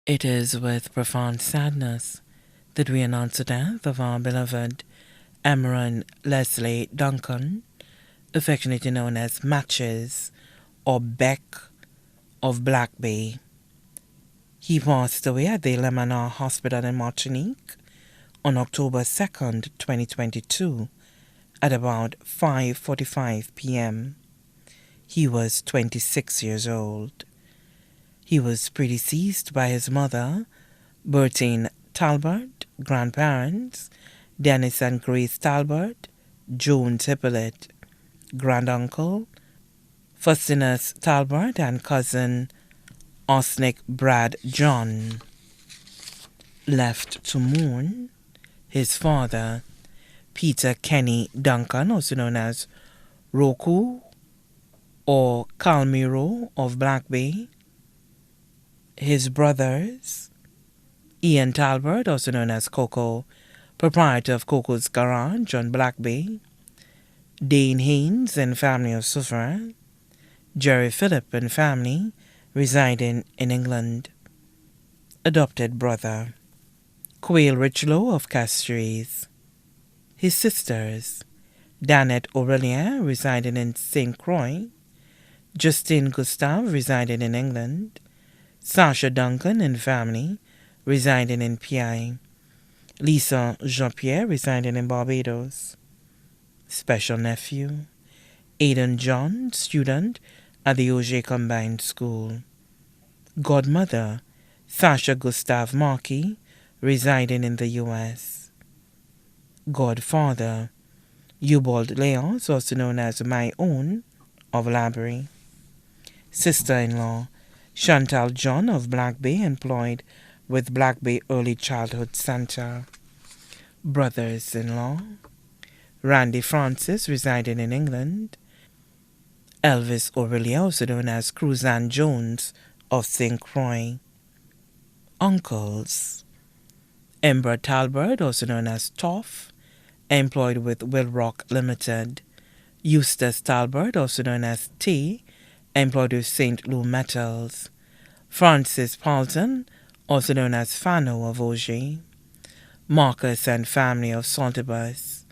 It is with profound sadness that we announce the death of our beloved Emran Leslee Duncan, affectionately known as Matches or Beck of Black Bay. He passed away at the Lemana Hospital in Martinique on October 2nd, 2022 at about 5:45 p.m. He was 26 years old. He was predeceased by his mother, Bertine Talbot, grandparents, Dennis and Grace Talbot, Jones Hippolyte, granduncle, Faustinus Talbot, and cousin Osnick Brad John. Left to mourn, his father, Peter Kenny Duncan, also known as Roku or Calmiro of Black Bay, his brothers, Ian Talbot, also known as Coco, proprietor of Coco's Garage on Black Bay, Dane Haynes and family of Soufriere, Jerry Phillip and family residing in England, adopted brother, Quail Richlow of Castries, his sisters, Danette Aurelien residing in St. Croix, Justine Gustave residing in England, Sasha Duncan and family residing in PI, Lisa Jean-Pierre residing in Barbados, special nephew, Aidan John, student at the Auger Combined School, godmother, Sasha Gustave Markey, residing in the U.S., godfather, Ubald Leons, also known as My Own, of Labrie, sister-in-law, Chantal John of Black Bay, employed with Black Bay Early Childhood Center, brothers-in-law, Randy Francis, residing in England, Elvis Aurelia, also known as Cruzan Jones of St. Croix, uncles, Ember Talbot, also known as Toff, employed with Wilrock Limited, Eustace Talbot, also known as T, employed with St. Louis Metals, Francis Paulton, also known as Fano of Auger, Marcus and family of Saltibus,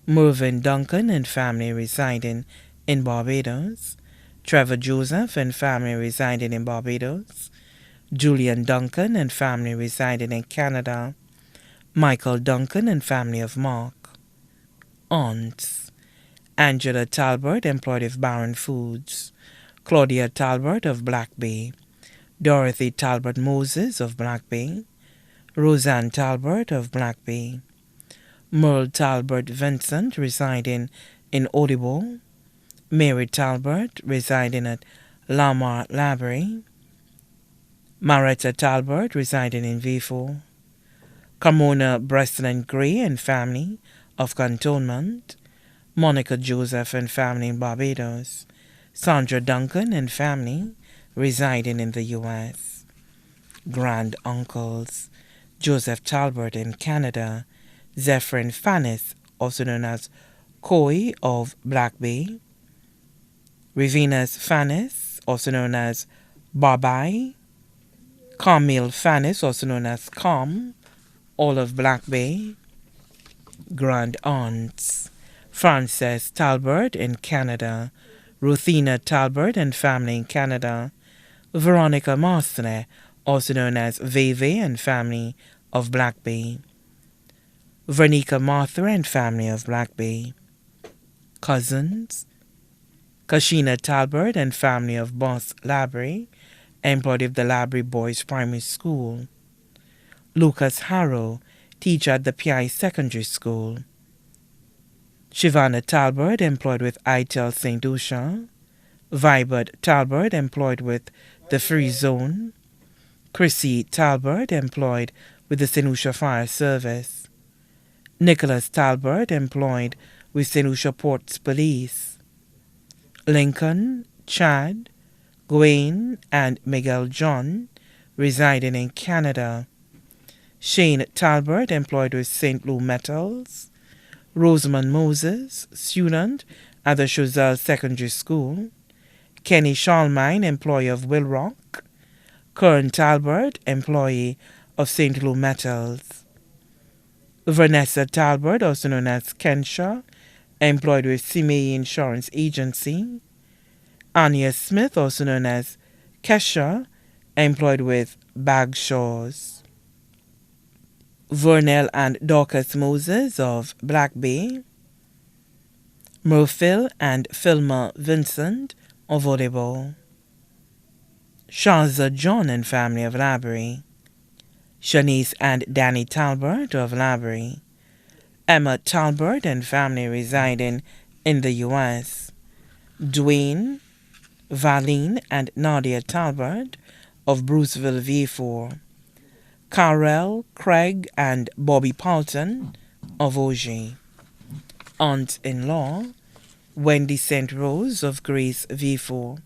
Mervyn Duncan and family residing in Barbados, Trevor Joseph and family residing in Barbados, Julian Duncan and family residing in Canada, Michael Duncan and family of Mark, aunts, Angela Talbot, employed with Barron Foods, Claudia Talbot of Black Bay, Dorothy Talbot Moses of Black Bay, Roseanne Talbot of Black Bay, Merle Talbot Vincent residing in Audible, Mary Talbot residing at Lamar Labrie, Maretta Talbot residing in Vifor, Carmona Breslin Gray and family of Cantonment, Monica Joseph and family in Barbados, Sandra Duncan and family residing in the U.S., grand uncles, Joseph Talbot in Canada, Zephyrin Fannis, also known as Coy of Black Bay, Ravinas Fannis, also known as Barbai, Carmel Fannis, also known as Com, all of Black Bay, grand aunts, Frances Talbot in Canada, Ruthina Talbot and family in Canada, Veronica Marston, also known as Veve and family of Black Bay, Vernica Martha and family of Black Bay, cousins, Kashina Talbot and family of Boss Labrie, employed of the Labrie Boys Primary School, Lucas Harrow, teacher at the PI Secondary School, Shivana Talbot, employed with ITEL St. Lucia, Vibert Talbot, employed with the Free Zone, Chrissy Talbot, employed with the St. Lucia Fire Service, Nicholas Talbot, employed with St. Lucia Ports Police, Lincoln, Chad, Gwen, and Miguel John, residing in Canada, Shane Talbot, employed with St. Louis Metals, Rosamond Moses, student at the Chazelle Secondary School, Kenny Schalmine, employee of Wilrock, Kern Talbert, employee of St. Louis Metals. Vanessa Talbert, also known as Kensha, employed with CME Insurance Agency. Anya Smith, also known as Kesha, employed with Bagshaws. Vernell and Dorcas Moses of Black Bay. Murphil and Filma Vincent of Volleyball. Shaza John and family of Labrie. Shanice and Danny Talbert of Labrie. Emma Talbert and family residing in the U.S. Dwayne, Valine, and Nadia Talbert of Bruceville, V4. Carell, Craig, and Bobby Paulton of Auger. Aunt-in-law, Wendy St. Rose of Grace, V4.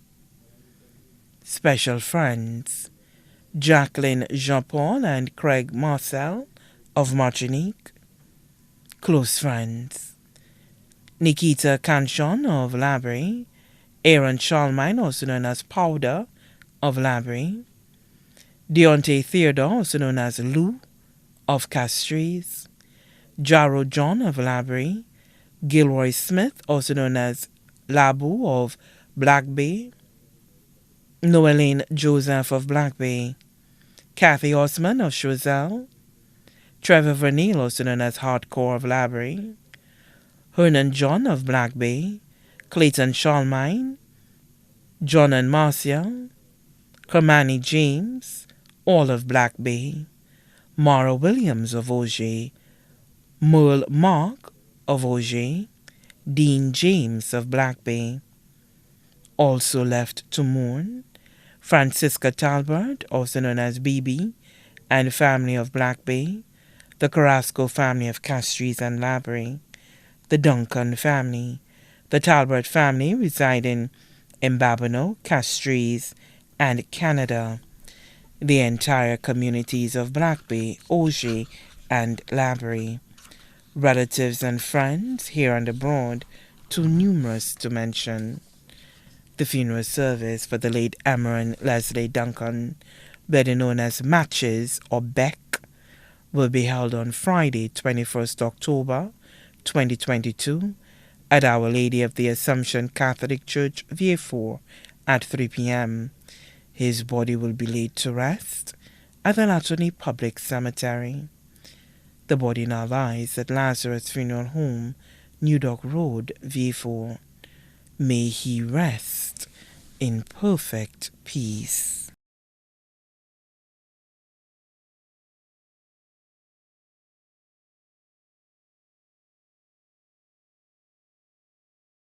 Special friends, Jacqueline Jean-Paul and Craig Marcel of Martinique. Close friends, Nikita Canchon of Labrie, Aaron Charlemagne, also known as Powder, of Labrie, Deontay Theodore, also known as Lou, of Castries, Jarro John of Labrie, Gilroy Smith, also known as Labu of Black Bay, Noeline Joseph of Black Bay, Kathy Osman of Choiseul, Trevor Vernil, also known as Hardcore of Labrie, Hernan John of Black Bay, Clayton Charlemagne, John and Marcia, Kermani James, all of Black Bay, Mara Williams of Auger, Merle Mark of Auger, Dean James of Black Bay. Also left to mourn, Francisca Talbert, also known as BB, and family of Black Bay, the Carrasco family of Castries and Labrie, the Duncan family, the Talbert family residing in Babonneau, Castries, and Canada, the entire communities of Black Bay, Auger, and Labrie, relatives and friends here and abroad, too numerous to mention. The funeral service for the late Emran Leslee Duncan, better known as Matches or Beck, will be held on Friday, 21st October 2022 at Our Lady of the Assumption Catholic Church, V4, at 3 p.m. His body will be laid to rest at the Latony Public Cemetery. The body now lies at Lazarus Funeral Home, New Dock Road, V4. May he rest in perfect peace.